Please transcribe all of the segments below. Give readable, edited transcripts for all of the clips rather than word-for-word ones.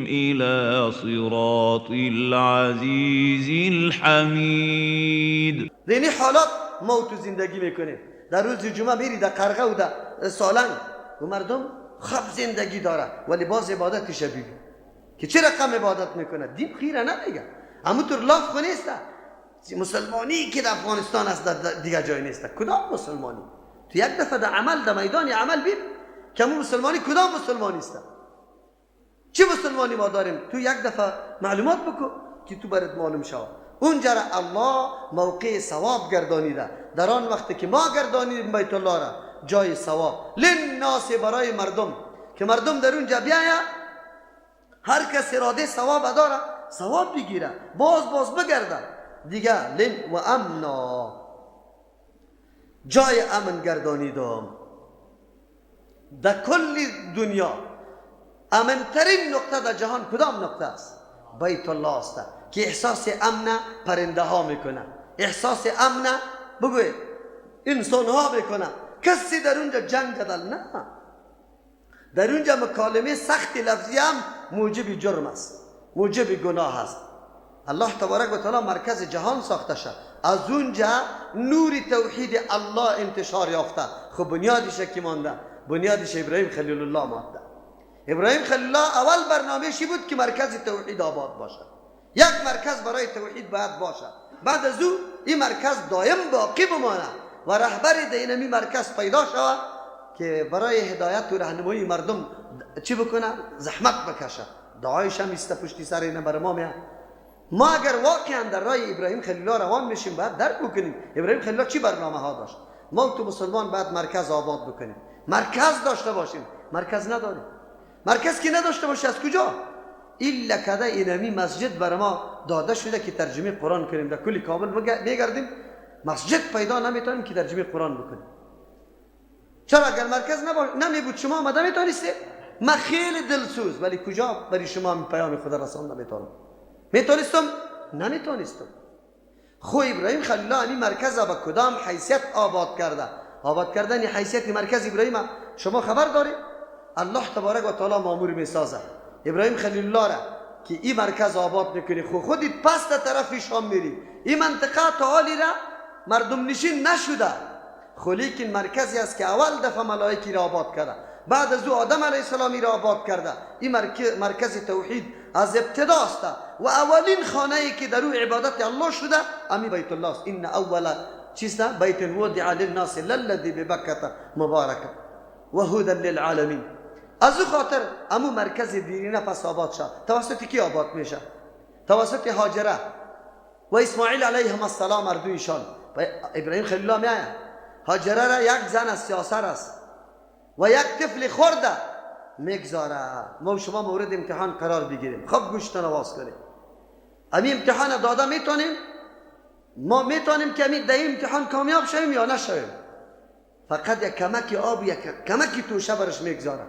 إلى صراط العزيز الحمید. یعنی حالات ما تو زندگی میکنیم. در روز جمعه میری در قرغه و در سالنگ و مردم خب زندگی داره ولی باز عبادتش ببین که چه رقم عبادت میکنه. دین خیره نمیگه، همونطور لاف خو نیسته. مسلمانی که در افغانستان است در دیگه جای نیسته. کدام مسلمانی؟ تو یک دفعه در عمل، در میدان عمل ببین که همون مسلمانی کدام مسلمانی است. چه مسلمانی ما داریم؟ تو یک دفعه معلومات بکن که تو برات معلوم شود. اونجا را الله موقع ثواب گردانیده. در آن وقتی که ما گردانیدیم بیت الله را جای ثواب للناس، برای مردم، که مردم در اونجا بیاید، هر کس اراده ثواب داره ثواب بگیره، باز بگرده دیگه. لن و امنا، جای امن گردانیدم. در کل دنیا امنترین نقطه در جهان کدام نقطه است؟ بیت الله است که احساس امن پرنده ها میکنه، احساس امن بگوید انسان ها میکنه. کسی در اونجا جنگ جدل نه، در اونجا مکالمه سخت لفظی هم موجب جرم است، موجب گناه است. الله تبارک و تعالی مرکز جهان ساخته شد، از اونجا نور توحید الله انتشار یافته. خب بنیادش کی مانده؟ بنیادش ابراهیم خلیل الله مانده. ابراهیم خلیل الله اول برنامه‌شی بود که مرکز توحید آباد باشد. یک مرکز برای توحید باید باشد، بعد از او این مرکز دائم باقی بماند و رهبری دینمی مرکز پیدا شود که برای هدایت و راهنمایی مردم چی بکنه؟ زحمت بکشه. دعایش هم است پشت سر اینا بر ما میاد. ما اگر واقعا در راه ابراهیم خلیل الله روان میشیم باید درک بکنیم ابراهیم خلیل الله چی برنامه ها داشت. ما تو مسلمان باید مرکز آباد بکنیم، مرکز داشته باشیم. مرکز نداریم. مرکز که نداشته باشه از کجا؟ الا کده اینمی مسجد بر ما داده شده که ترجمه قرآن کنیم. در کل کابل میگردیم مسجد پیدا نمیتونیم که ترجمه قرآن بکنیم. چرا؟ اگر مرکز نمیبود شما آمده میتونستید؟ من خیلی دلسوز، ولی کجا برای شما پیام خدا رسان نمیتونم؟ میتونستم؟ نمیتونستم. خو ابراهیم خلیل الله این مرکز با کدام حیثیت آباد کرده؟ آباد کردن حیثیت مرکز ابراهیم شما خبر دارید؟ الله تبارک و تعالی مامور میسازه ابراهیم خلیل الله را که این مرکز آباد میکنی. خودت پس طرف شام میری، این منطقه تا حالی را مردم نشین نشده، لیکن مرکزی است که اول دفعه ملائکی را آباد کرده، بعد از او آدم علیه السلامی را آباد کرده. این مرکز توحید از ابتدا است و اولین خانه ای که در او عبادت الله شده امی بیت الله است. این اول چیست؟ بیت وضع للناس للذی ببکة مبارکا و هدی للعالمین. از او خاطر امو مرکز دیرینه پس آباد شد. توسط کی آباد میشه؟ توسط هاجره و اسماعیل علیهم السلام اردویشان. ابراهیم خلیل الله میآید هاجره را یک زن از سیاسر است و یک طفل خورده میگذاره. ما شما مورد امتحان قرار بگیریم. خب گوش نواز کنیم. امی امتحان داده میتونیم؟ ما میتونیم که امی در امتحان کامیاب شویم یا نشویم؟ فقط یک کمک آب، یک کمک توشه برش میگذاره.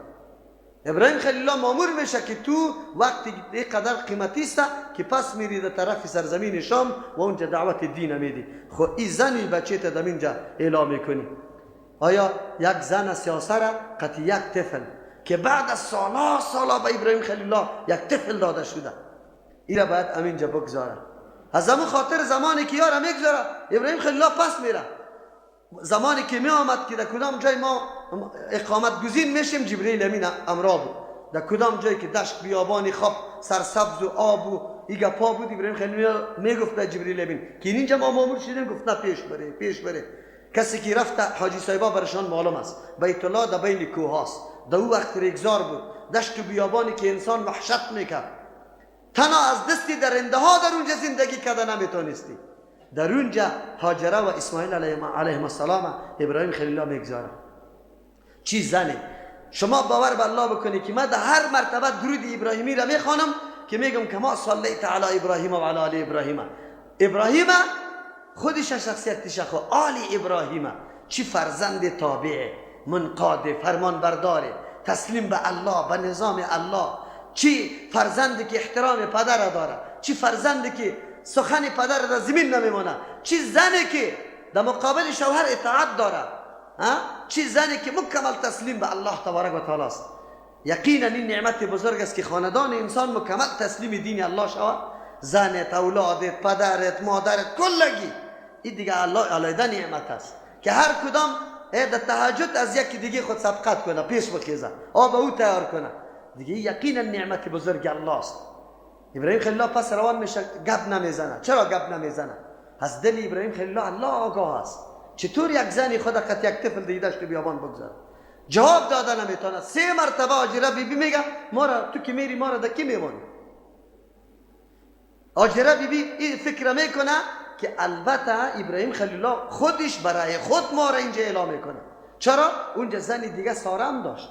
ابراهیم خلیل الله مامور میشه که تو وقتی قدر قیمتی است که پس میری در طرف سرزمین شام و اونجا دعوت دین میدی. خب این زنی بچه تا در اینجا اعلام میکنی. آیا یک زن سیاسره قطع یک طفل که بعد از سالا به ابراهیم خلیل الله یک طفل داده شده، این را باید امینجا بگذاره. از همون خاطر زمانی که یارم میگذاره ابراهیم خلیل الله پس میره. زمانی که می آمد که در کدام جای ما اقامت گزین میشیم جبرئیل امین امرا بود. در کدام جایی که دشت بیابانی خواب سرسبز و آب و ایگا پا بود ابراهیم خلیل الله میگفت به جبرئیل امین که اینجا ما مامور شدیم. گفت نه پیش بره. کسی که رفت حاجی صاحبا برشان معلوم است بیت الله در بین کوه است. در او وقت ریگزار بود، دشت و بیابانی که انسان وحشت میکرد. تنها از دستی درنده ها در اونجا زندگی کرده نمیتونستی. در اونجا هاجره و اسماعیل علیهم السلام ابراهیم خلیل الله میگذاره. چی زنه؟ شما باور به الله بکنی که من در هر مرتبه درود ابراهیمی را میخوانم که میگم کما صلیت علی ابراهیم و علی آل ابراهیم. ابراهیم خودش شخصیتش خو آل ابراهیم چی فرزند تابعه، منقاد، فرمان برداره، تسلیم به الله، به نظام الله. چی فرزندی که احترام پدر داره، چی فرزندی که سخن پدر در زمین نمیمونه، چی زنی که در مقابل شوهر اطاعت داره، چی زنی که مکمل تسلیم به الله تبارک و تعالی است. یقینا این نعمت بزرگ است که خاندان انسان مکمل تسلیم دین الله شود. زنت، اولادت، پدرت، مادرت، کلگی این دیگه الله علیه نعمت است که هر کدام در تهجد از یکی دیگه خود سبقت کنه، پیش بخیزه، آب او تیار کنه. دیگه یقینا نعمت بزرگ الله است. ابراهیم خلیل الله پس روان میشه، گپ نمیزنه. چرا گپ نمیزنه؟ از دل ابراهیم خلیل الله آگاه است. چطور یک زنی خود قط یک طفل دیده داشت بیابان بگذاره؟ جواب داده نمیتونه. 3 مرتبه هاجره بیبی میگه ما را تو که میری ما را در کی میمانی؟ هاجره بیبی این فکر میکنه که البته ابراهیم خلیل الله خودش برای خود ما را اینجا اعلام میکنه. چرا؟ اونجا زنی دیگه ساره هم داشت.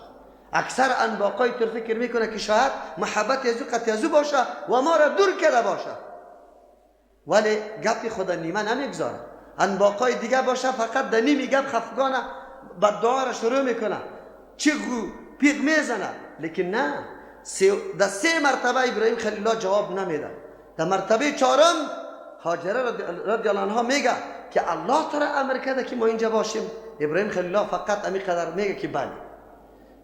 اکثر انباقای تو فکر میکنه که شاید محبت ازو قطع ازو باشه و ما را دور کرده باشه، ولی گپی خدا نیمه نمیگذاره. انباقای دیگه باشه فقط در نیمی گپ خفگانه بددعا را شروع میکنه، چیغو پیغ میزنه. لیکن نه، در 3 مرتبه ابراهیم خلیل الله جواب نمیده. در مرتبه 4م هاجره رضی الله عنها میگه که الله تعالی امر کرده که ما اینجا باشیم. ابراهیم خلیل الله فقط امی قدر میگه که بله.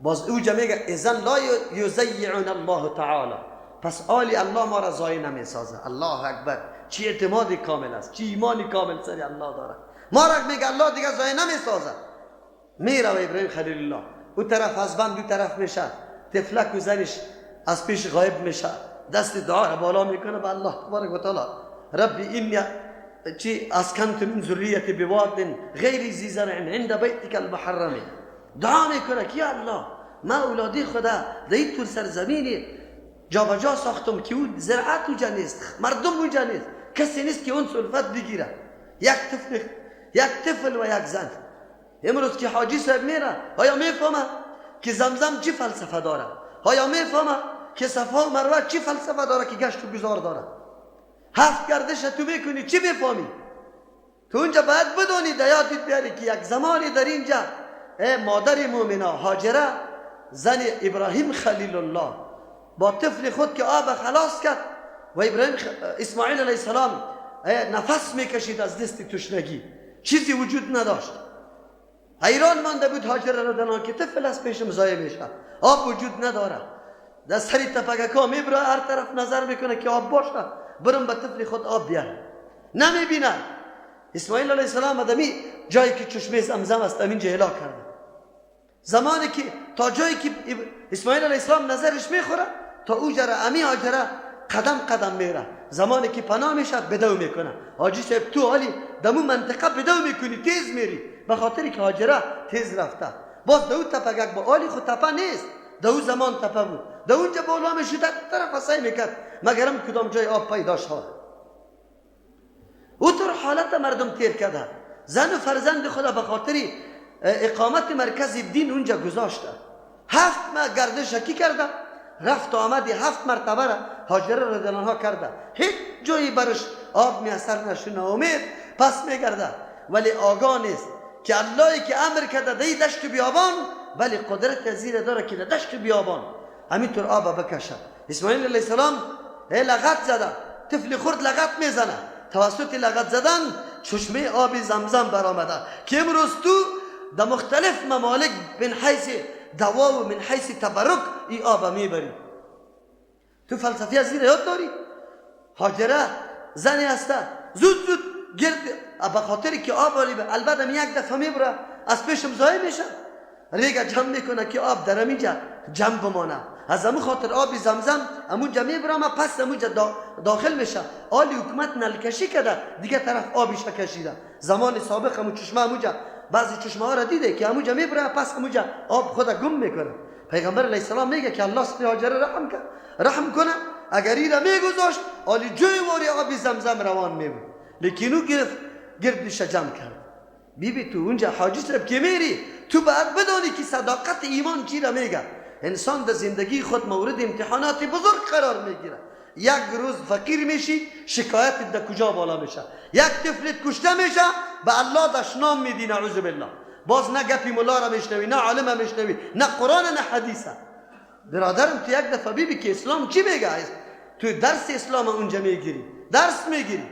باز اوجا میگه اذن لا یزیعون الله تعالی، پس آلی الله ما را ضایع نمیسازه. الله اکبر، چی اعتمادی کامل است، چی ایمانی کامل سری الله داره. ما را میگه الله دیگه ضایع نمیسازه. میره و ابراهیم خلیل الله او طرف هزبند دو طرف میشه، تفلک و زنش از پیش غایب میشه، دست دعا را بالا میکنه به الله تبارک و تعالی. ربی اینی چی اسکنت من ذریتی بواد غیر ذی زرع عند بیتک المحرم. دعا میکنه که یا الله ما اولادی خدا در این طول سرزمینی جا به جا ساختم که اون زراعت اونجا نیست، مردم اونجا نیست، کسی نیست که اون سلفت بگیره. یک طفل و یک زن. امروز که حاجی صاحب میره آیا میفهمه که زمزم چی فلسفه داره؟ آیا میفهمه که صفا و مروه چی فلسفه داره که گشت و گذار داره؟ 7 گردش تو میکنی چی میفهمی؟ تو اونجا باید بدونی، دیاتیت بیاری که یک زمانی در اینجا مادر مومنه هاجره زن ابراهیم خلیل الله با طفل خود که آب خلاص کرد و اسماعیل علیه السلام نفس میکشید از دست تشنگی، چیزی وجود نداشت. حیران مانده بود هاجره رضی الله عنها که طفل از پیشم ضایع میشه، آب وجود نداره. در سری تفککا میبره، هر طرف نظر میکنه که آب باشه، برم به طفل خود آب بیاره، نمیبینه. اسماعیل علیه السلام آدمی جایی که چشمه زمزم است همین جهلا کرده. زمانی که تا جایی که اسماعیل علیه السلام نظرش میخوره تا او جره امی هاجره قدم قدم میره. زمانی که پناه میشه بدو میکنه. حاجی صاحب تو حالی دمو منطقه بدو میکنی، تیز میری، به خاطری که هاجره تیز رفته. باز دو تپگک با آلی خود تپه نیست، دو زمان تپه بود. دو اونجا بالا میشده طرف سعی میکرد مگرم کدام جای آب پیدا شد. او طور حالت مردم تیر کرده. زن و فرزند خدا به خاطری اقامت مرکز دین اونجا گذاشته. 7 ماه گردش کی کرده، رفت و آمدی 7 مرتبه را هاجره رضی الله عنها کرده. هیچ جایی برش آب میاثر نشونه، امید پس میگرده، ولی آگاه نیست که اللهی که امر کرده دی دشت بیابان، ولی قدرت زیر داره که دشت بیابان همینطور آب بکشه. اسماعیل علیه السلام لغت زده، طفل خرد لغت میزنه، توسط لغت زدن چشمه آب زمزم برآمده که امروز تو در مختلف ممالک من حیث دوا و من حیث تبرک ای آب میبری. تو فلسفی زیر یاد داری؟ هاجره زنی هسته زود گرد به خاطری که آب باری به البته یک دفعه میبره از پیشم ضایع میشه، ریگه جمع میکنه که آب در همینجا جمع بمانه. از همون خاطر آب زمزم همونجا میبرم پس همونجا داخل میشه. آلی حکومت نلکشی کرده دیگه طرف آبیش کشیده. زمان سابق همون چشمه همونجا بعضی چشمه ها را دیده که همونجا میبره پس همونجا آب خود گم میکنه. پیغمبر علیه السلام میگه که الله سبحانه هاجره رحم کنه، اگر این را میگذاشت آلی جای واری آب زمزم روان میبود، لیکن او گردش جمع کرد. بیبی تو اونجا حاجی صاحب که میری تو باید بدانی که صداقت ایمان چی را میگه. انسان در زندگی خود مورد امتحانات بزرگ قرار میگیره. یک روز فقیر میشی، شکایت در کجا بالا میشه. یک طفلت کشته میشه، به الله دشنام میدی، نعوذ بالله. باز نه گپی مولا را میشنوی، نه عالم را میشنوی، نه قرآن نه حدیثه. برادرم تو یک دفعه بیبی که اسلام چی میگه، تو درس اسلام اونجا میگیری، درس میگیری.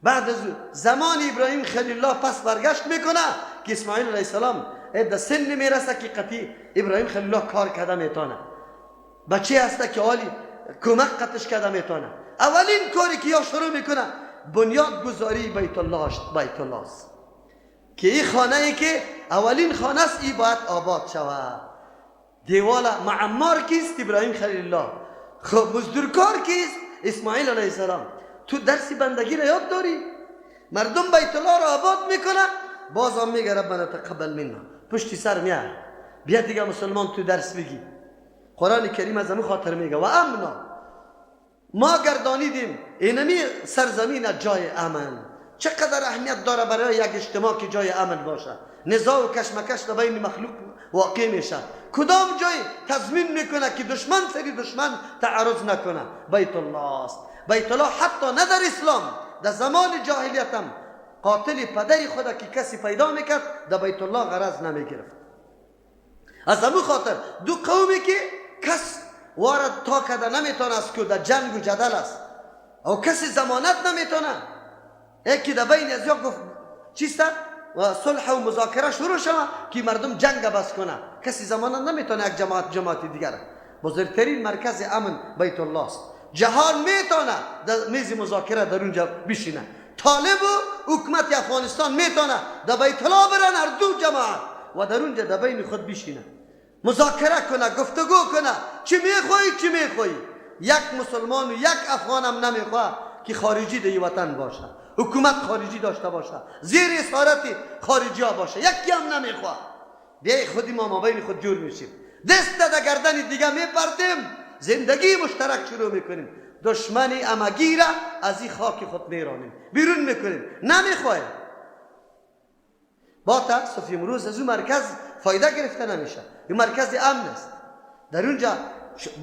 بعد از زمان ابراهیم خلیل الله پس برگشت میکنه که اسماعیل علیه السلام در سن میرسه که قطعی ابراهیم خلیل الله کار کرده میتونه، بچه هسته که حالی کمک قطش کرده میتونه. اولین کاری که یا شروع میکنه بنیاد گذاری بیت الله است که این خانه ای که اولین خانه است ای باید آباد شود. دیوالا معمار کیست؟ ابراهیم خلیل الله. خب مزدورکار کیست؟ اسماعیل علیه السلام. تو درسی بندگی را یاد داری؟ مردم بیت الله را آباد میکنه، باز هم میگه ربنا تقبل منا، پشتی سر میاد بیا دیگه مسلمان تو درس بگی. قرآن کریم از همون خاطر میگه و امنا، ما گردانیدیم اینمی سرزمین جای امن. چقدر اهمیت داره برای یک اجتماع که جای امن باشه. نزاع و کشمکش در بین مخلوق واقع میشه. کدام جای تضمین میکنه که دشمن سری دشمن تعرض نکنه؟ بیت الله است. بیت الله حتی نه در اسلام، در زمان جاهلیت هم قاتل پدری خدا که کسی پیدا میکرد در بیت الله غرض نمیگرفت. از همون خاطر دو قومی که کس وارد تا کده نمیتونه است که در جنگ و جدل است او کسی ضمانت نمیتونه. یکی در بین از یا گفت چیست و صلح و مذاکره شروع شوه که مردم جنگ بس کنه، کسی ضمانت نمیتونه یک جماعت دیگر. بزرگترین مرکز امن بیت الله است. جهان میتونه در میز مذاکره در اونجا بشینه. طالب و حکومت افغانستان میتونه در بیت الله برن هر دو جماعت و در اونجا در بین خود بشینه، مذاکره کنه، گفتگو کنه. چی میخوایی؟ یک مسلمان و یک افغان هم نمیخواه که خارجی در وطن باشه، حکومت خارجی داشته باشه، زیر اسارت خارجی ها باشه. یکی هم نمیخواه. بیایی خودی ما بین خود جور میشیم، دست در گردن دیگه میپرتیم، زندگی مشترک شروع میکنیم، دشمن امگی را از این خاک خود میرانیم، بیرون میکنیم. نمیخوایم. با تاسف امروز از اون مرکز فایده گرفته نمیشه. این مرکز امن است. در اونجا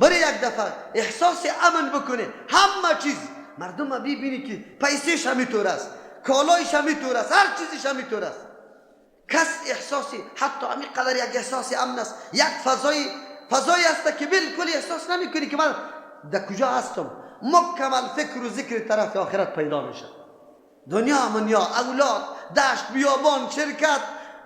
برای یک دفعه احساس امن بکنه، همه چیز مردم ببینی که پیسهش همینطور است، کالایش همینطور است، هر چیزش همینطور است. کس احساسی حتی همین قدر یک احساس امن است، یک فضایی است که بالکل احساس نمیکنی که من در کجا هستم. مکمل فکر و ذکر طرف آخرت پیدا میشه. دنیا منیا، اولاد، دشت، بیابان، شرکت،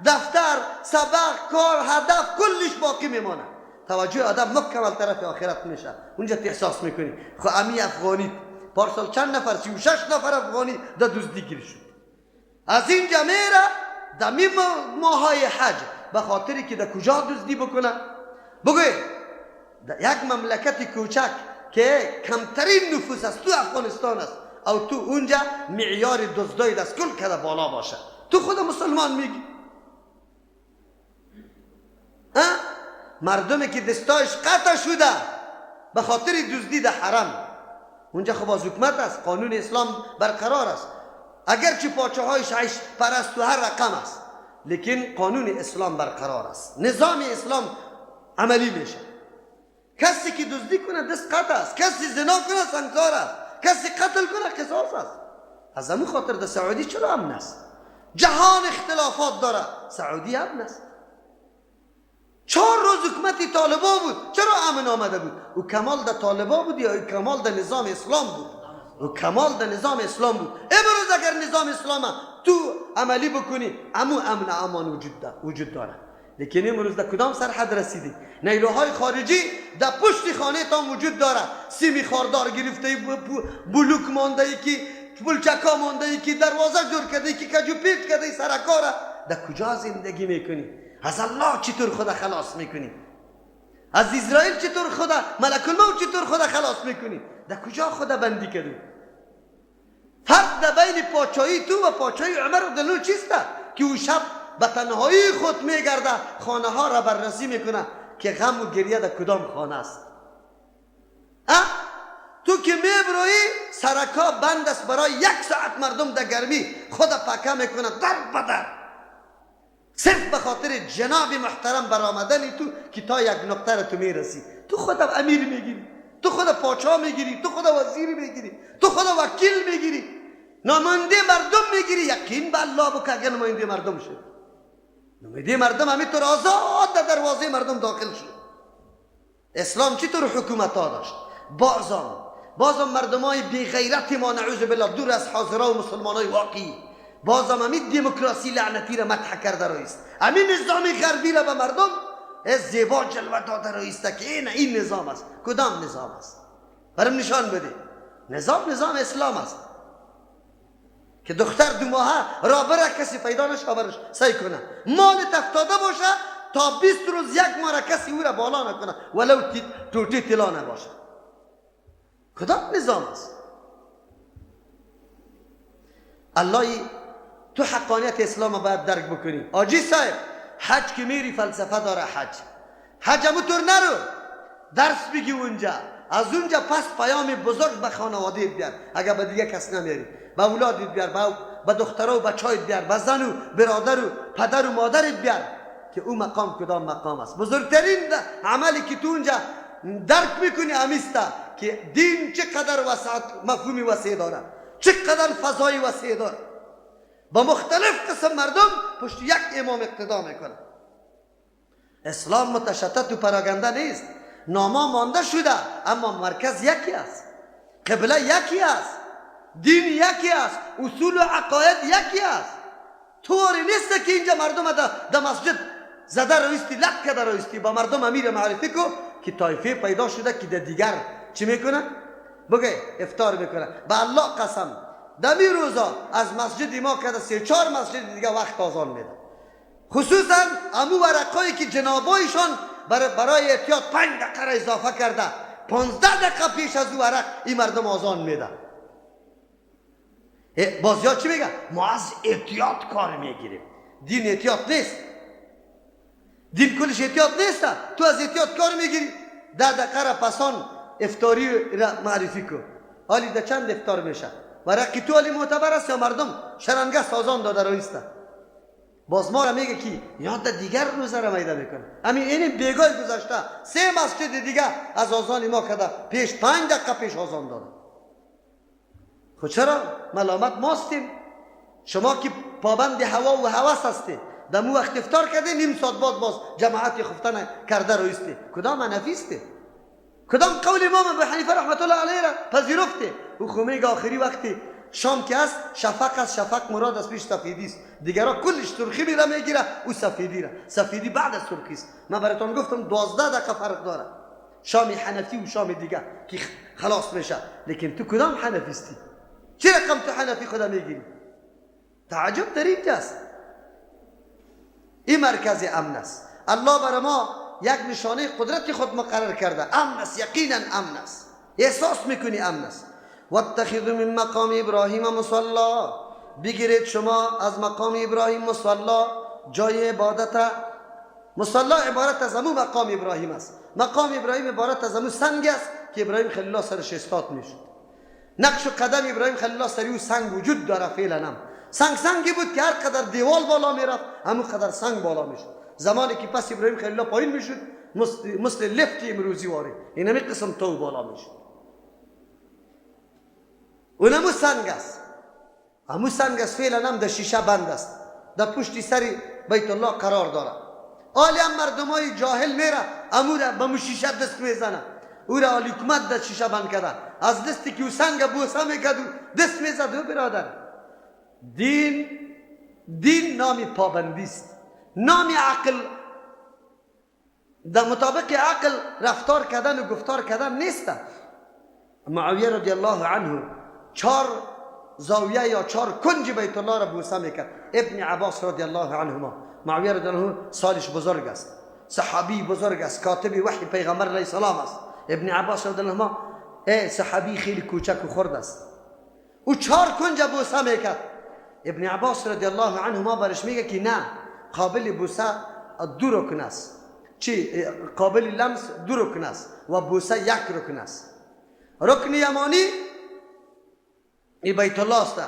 دفتر، سبق، کار، هدف کلش باقی میمانه. توجه آدم مکمل طرف آخرت میشه. اونجا احساس میکنی خب امی افغانی پارسال چند نفر 36 نفر افغانی در دزدی گیر شد. از اینجا میره در ماهای حج به خاطری که در کجا دزدی بکنه. بگوی یک مملکت کوچک که کمترین نفوس است تو افغانستان است او تو اونجا معیار دزدای دست کل کده بالا باشه، تو خود مسلمان میگی؟ مردمی که دستایش قطع شده به خاطر دزدی در حرم، اونجا خب از حکومت است، قانون اسلام برقرار است، اگرچه پاچه های شایش پرست و هر رقم است لیکن قانون اسلام برقرار است، نظام اسلام عملی میشه. کسی که دزدی کنه دست قطع است، کسی زنا کنه سنگسار است، کسی قتل کنه قصاص است. از همون خاطر در سعودی چرا امن است؟ جهان اختلافات داره، سعودی امن است. 4 روز حکومت طالبا بود، چرا امن آمده بود؟ او کمال در طالبا بود یا کمال در نظام اسلام بود؟ او کمال در نظام اسلام بود. امروز اگر نظام اسلام تو عملی بکنی امو امن امان وجود داره. لیکن امروز در کدام سرحد رسیدی؟ نیروهای خارجی در پشت خانه تا وجود داره، سیمی خاردار گرفته، بلوک مانده، که پلچکا مانده، که دروازه جور کرده، که کجو پیچ کرده، سرکاره. در کجا زندگی میکنی؟ از الله چطور خدا خلاص میکنی؟ از اسرائیل چطور خدا ملک الموت چطور خدا خلاص میکنی؟ در کجا خدا بندی کردی؟ فرق در بین پاچایی تو و پاچایی عمر دلو چیست؟ که او شب به تنهایی خود میگرده، خانه ها را بررسی میکنه که غم و گریه در کدام خانه است. تو که میبروی سرکا بند است برای 1 ساعت مردم در گرمی خود پکه میکنه در بدر، صرف به خاطر جناب محترم برآمدنی تو که تا یک نقطه را تو میرسی. تو خود امیر میگیری، تو خود پاچا میگیری، تو خود وزیر میگیری، تو خود وکیل میگیری، نماینده مردم میگیری. یقین به الله بکن اگر نماینده مردم شد، نماینده مردم همینطور آزاد در دروازه مردم داخل شد. اسلام چطور حکومت ها داشت؟ بازم مردم های بی غیرت ما نعوذ بالله دور از حاضران و مسلمان های واقعی بازم همین دموکراسی لعنتی را مدح کرده رایست، همین نظام غربی را به مردم زیبا جلوه داده رایسته که این نظام است. کدام نظام است؟ برام نشان بده. نظام اسلام است که دختر 2 ماهه را بره کسی پیدا نشه برش سعی کنه، مالت افتاده باشه تا 20 روز 1 ماه را کسی او را بالا نکنه ولو توتی طلا نباشه. کدام نظام است؟ الله تو حقانیت اسلام رو باید درک بکنی. آجی صاحب حج که میری فلسفه داره. حج همونطور نرو درس بگی اونجا، از اونجا پس پیام بزرگ به خانواده بیار. اگر به دیگه کس نمیاری به اولادت بیار، به دخترها و بچه‌هایت بیار، به زن و برادر و پدر و مادرت بیار که اون مقام کدام مقام است. بزرگترین عملی که تو اونجا درک میکنی همیسته که دین چقدر مفهومی وسیع داره، چقدر فضای وسیع داره. با مختلف قسم مردم پشت یک امام اقتدا میکنه. اسلام متشتت و پراگنده نیست، ناما مانده شده، اما مرکز یکی است، قبله یکی است، دین یکی است، اصول و عقاید یکی است. طوری نیست که اینجا مردم در مسجد زده رویستی لق کرده رویستی با مردم امیر معرفی کو که طایفه پیدا شده که در دیگر چی میکنه؟ بگه افطار میکنه. به الله قسم دمی روزا از مسجد ما کده 3-4 مسجد دیگه وقت آذان میده، خصوصا امو ورقایی که جنابایشان برای احتیاط 5 دقیقه اضافه کرده، 15 دقیقه پیش از او ورق این مردم آذان میده. بازیا چی میگه؟ ما از احتیاط کار میگیریم. دین احتیاط نیست، دین کلش احتیاط نیست. تو از احتیاط کار میگیری. 10 دقیقه را پسان افطاری را معرفی کن. حالی در چند افطار میشه؟ ورقی تو حالی معتبر است یا مردم شرنگه سازان داده رویسته؟ باز ما را میگه که یاد دیگر روزه را میده میکنه. این بیگاه گذاشته 3 مسجد دیگه از آذان ما کده پیش 5 دقیقه پیش آذان داده. خود چرا ملامت ماستیم؟ شما که پابند هوا و هوس هستی، دمو وقت افطار کرده نیم ساعت بعد باز جماعت خفتن کرده رویستی. کدام حنفیستی؟ کدام قول امام ابو حنیفه رحمت الله علیه را پذیرفته؟ او خمیگ آخری وقتی شام که است شفق است، شفق مراد از پیش سفیدی است، دیگرها کلش سرخی میره میگیره، او سفیدی را، سفیدی بعد از سرخی است. من براتون گفتم 12 دقیقه فرق داره شام حنفی و شام دیگه که خلاص میشه. لیکن تو کدام حنفیستی؟ چه رقم تو حنفی خدا میگیری؟ تعجب در اینجاست. این مرکز امن است. الله برای ما یک نشانه قدرت خود مقرر کرده. امن است، یقینا امن است، احساس میکنی امن است. واتخذوا من مقام ابراهیم مصلا، بگیرید شما از مقام ابراهیم مصلا، جای عبادت. مصلا عبارت از همون مقام ابراهیم است. مقام ابراهیم عبارت از همون سنگ است که ابراهیم خلیل الله سرش استاد میشد. نقش و قدم ابراهیم خلیل الله سری و سنگ وجود داره فعلا. هم سنگی بود که هر قدر دیوال بالا میرفت همون قدر سنگ بالا میشد. زمانی که پس ابراهیم خلیل الله پایین میشد مثل لفت امروزی واره این همین قسم تو بالا میشد. اونمو سنگ است، همون سنگ است فعلا هم در شیشه بند است، در پشت سر بیت الله قرار داره. حالی هم مردمای جاهل میره امو را به شیشه دست میزنه، او را حالی حکومت در شیشه بند کرده، از دستی که او سنگ بوسه میکرد دست میزد. برادر دین نامی پابندی است، نامی عقل. در مطابق عقل رفتار کردن و گفتار کردن نیست. معاویه رضی الله عنه 4 زاویه یا 4 کنج بیت الله را بوسه میکرد. ابن عباس رضی الله عنهما، معاویه رضی الله عنه سالش بزرگ است، صحابی بزرگ است، کاتب وحی پیغمبر علیه السلام است. ابن عباس رضی الله عنهما صحابی خیلی کوچک و خرد است، او 4 کنج بوسه میکرد. ابن عباس رضی الله عنهما برش میگه که نه، قابل بوسه 2 رکن است. چی؟ قابل لمس 2 رکن است و بوسه 1 رکن است. رکن یمانی ای بیت الله است.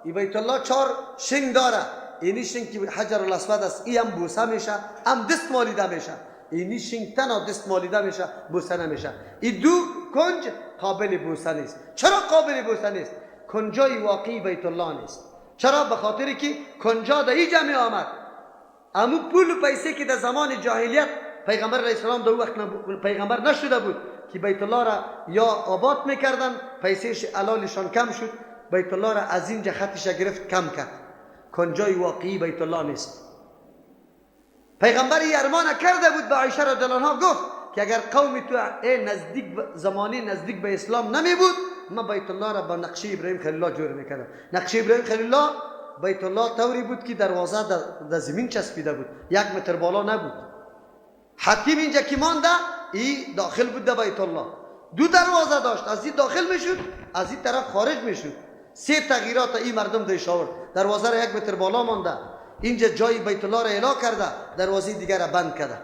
ای بیت الله 4 شنگ داره. اینی شنگ که حجر الاسود است، ای هم بوسه میشه، هم دست مالیده میشه. اینی شنگ تنها دست مالیده میشه، بوسه نمیشه. این 2 کنج قابل بوسه نیست. چرا قابل بوسه نیست؟ کنجای واقعی بیت الله نیست. چرا؟ به خاطری که کنجا در این جمع آمد. امو پول و پیسه که در زمان جاهلیت پیغمبر علیه السلام در وقت پیغمبر نشده بود که بیت الله را یا آباد میکردن، پیسهش علالشان کم شد، بیت الله را از اینجا خطش گرفت کم کرد. کنجای واقعی بیت الله نیست. پیغمبر ارمان کرده بود به عایشه رضی الله عنها، گفت که اگر قوم تو نزدیک زمانی نزدیک به اسلام نمی بود، من بیت الله را با نقشه ابراهیم خلیل الله جور میکردم. نقشه ابراهیم خلیل الله بیت الله طوری بود که دروازه در زمین چسبیده بود، 1 متر بالا نبود. حتیم اینجا که مانده ای داخل بود در بیت الله، 2 دروازه داشت، از این داخل میشد، از این طرف خارج میشد. 3 تغییرات این مردم دیش آورد. دروازه را 1 متر بالا مانده، اینجا جای بیت الله را اعلا کرده، دروازه دیگر را بند کرده.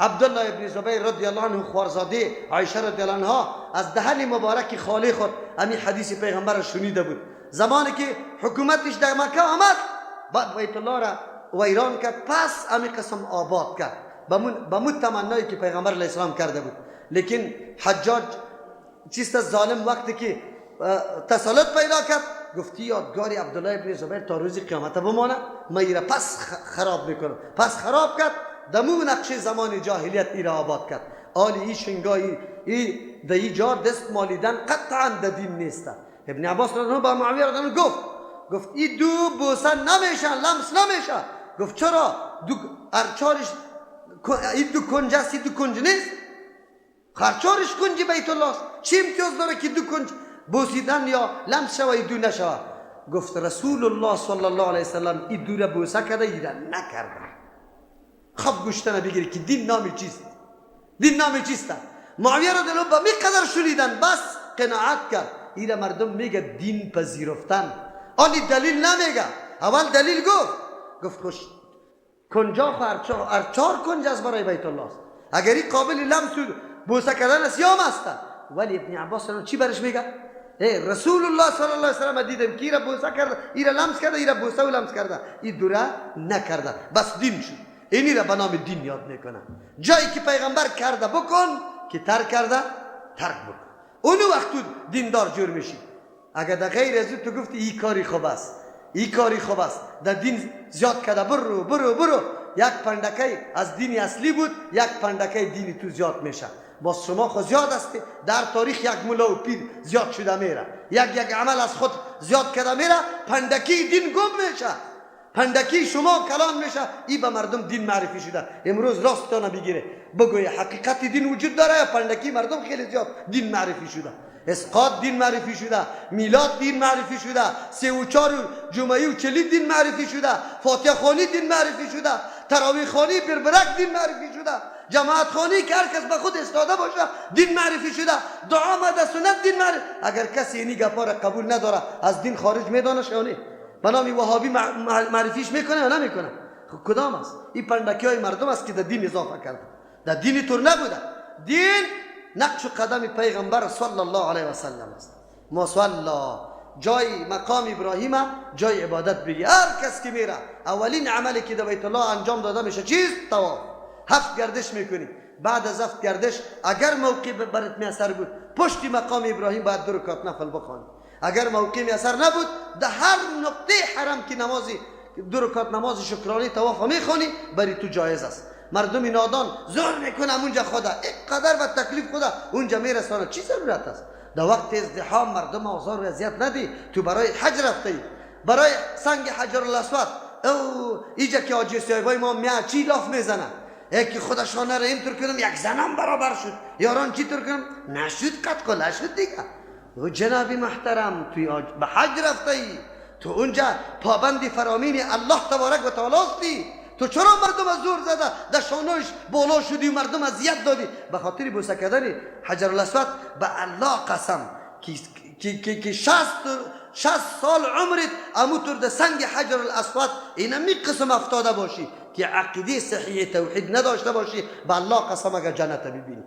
عبدالله ابن زبیر رضی الله عنه خوارزاده عایشه رضی الله عنها از دهن مبارک خاله خود همین حدیث پیغمبر را شنیده بود. زمانی که حکومتش در مکه آمد، بعد بیت الله را ویران کرد، پس همین قسم آباد کرد به مون تمنایی که پیغمبر علیه السلام کرده بود. لیکن حجاج چیست ظالم وقتی که تسلط پیدا کرد، گفتی یادگاری عبدالله ابن زبیر تا روز قیامت بمانه، من ایره پس خراب میکنم. پس خراب کرد، دمو نقشه زمان جاهلیت ایره آباد کرد. آلی ای شنگایی ای دی جا دست مالیدن قطعا د دین نیست. ابن عباس رضی الله با معاویه رضی الله گفت ای 2 بوسه نمیشن، لمس نمیشن. گفت چرا؟ ارچارش این 2 کنج است، 2 کنج نیست. خرچارش کنج بیت الله است، چی امتیاز داره که 2 کنج بوسیدن یا لمس شوه ای 2 نشوه؟ گفت رسول الله صلی الله علیه وسلم این 2 را بوسه کرده، ایره نکرده. خب گوشتنه بگیری که دین نامی چیست؟ دین نامی چیست؟ معاویه رضی الله با میقدر شنیدن بس قناعت کرد. ایره مردم میگه دین پذیرفتن، آلی دلیل نمیگه. اول دلیل گفت خوش کنجا ارچار کنج از برای بیت الله است، اگر این قابل لمس و بوسه کردن است یا است. ولی ابن عباس چی برش میگه؟ رسول الله صلی الله علیه و سلم دیدم که ایره بوسه کرده، ایره لمس کرده، ایره بوسه و لمس کرده، این 2 را نکرده، بس دین شد. اینی را به نام دین یاد میکنه. جایی که پیغمبر کرده بکن، که ترک کرده ترک بکن. اونو وقت تو دیندار جور میشی. اگر در غیر از تو گفتی این کاری خوب است، این کاری خوب است، در دین زیاد کرده، برو 1 پندکه از دین اصلی بود، 1 پندکه دینی تو زیاد میشه. با شما خود زیاد است، در تاریخ 1 مولا و پیر زیاد شده میره، یک عمل از خود زیاد کرده میره، پندکی دین گم میشه، پندکی شما کلان میشه. این به مردم دین معرفی شده. امروز راستانه بگیره بگوی حقیقت دین وجود داره یا پندکی مردم خیلی زیاد دین معرفی شده. اسقاط دین معرفی شده، میلاد دین معرفی شده، 3 و 4 جمعه و چلی دین معرفی شده، فاتحه خوانی دین معرفی شده، تراویح خوانی بربرک دین معرفی شده، جماعت خوانی که هر کس به خود استاده باشه دین معرفی شده، دعا مد سنت دین معرفی. اگر کسی اینی گپا را قبول نداره از دین خارج میدانه شونه، به نام وهابی معرفیش میکنه یا نمیکنه؟ کدام است؟ این پندکی های مردم است که در دین اضافه کرده، در دینی طور نبوده. دین نقش و قدم پیغمبر صلی الله علیه و سلم است. مصلا جای مقام ابراهیم جای عبادت بگی. هر کس که میره اولین عملی که در بیت الله انجام داده میشه چیست؟ طواف. 7 گردش میکنی. بعد از 7 گردش اگر موقع برات میسر بود پشت مقام ابراهیم باید 2 رکعت نفل بخوانی. اگر موقع میسر نبود در هر نقطه حرم که نمازی 2 رکعت نماز شکرانه طواف میخونی بری تو جایز است. مردم نادان زور میکنه اونجا خدا اینقدر به تکلیف خدا اونجا میرسانه، چی ضرورت است؟ در وقت ازدحام مردم آزار و اذیت ندی. تو برای حج رفتی، برای سنگ حجر الاسود او اینجا که حاجی صاحبای ما میاد چی لاف میزنن، یکی خودشانه را اینطور کنم 1 زنم برابر شد، یاران چی طور کنم نشد، قد قل شد دیگه. و جنابی محترم توی به حج رفتی، تو اونجا پابند فرامین الله تبارک و تعالی استی، تو چرا مردم از زور زده در شانهش بالا شدی و مردم اذیت دادی؟ به خاطر بوسه کردن حجر الاسود به الله قسم که 60 سال عمرت اموتور در سنگ حجر الاسود اینا می قسم افتاده باشی که عقیده صحیح توحید نداشته باشی، به الله قسم اگر جنت ببینی.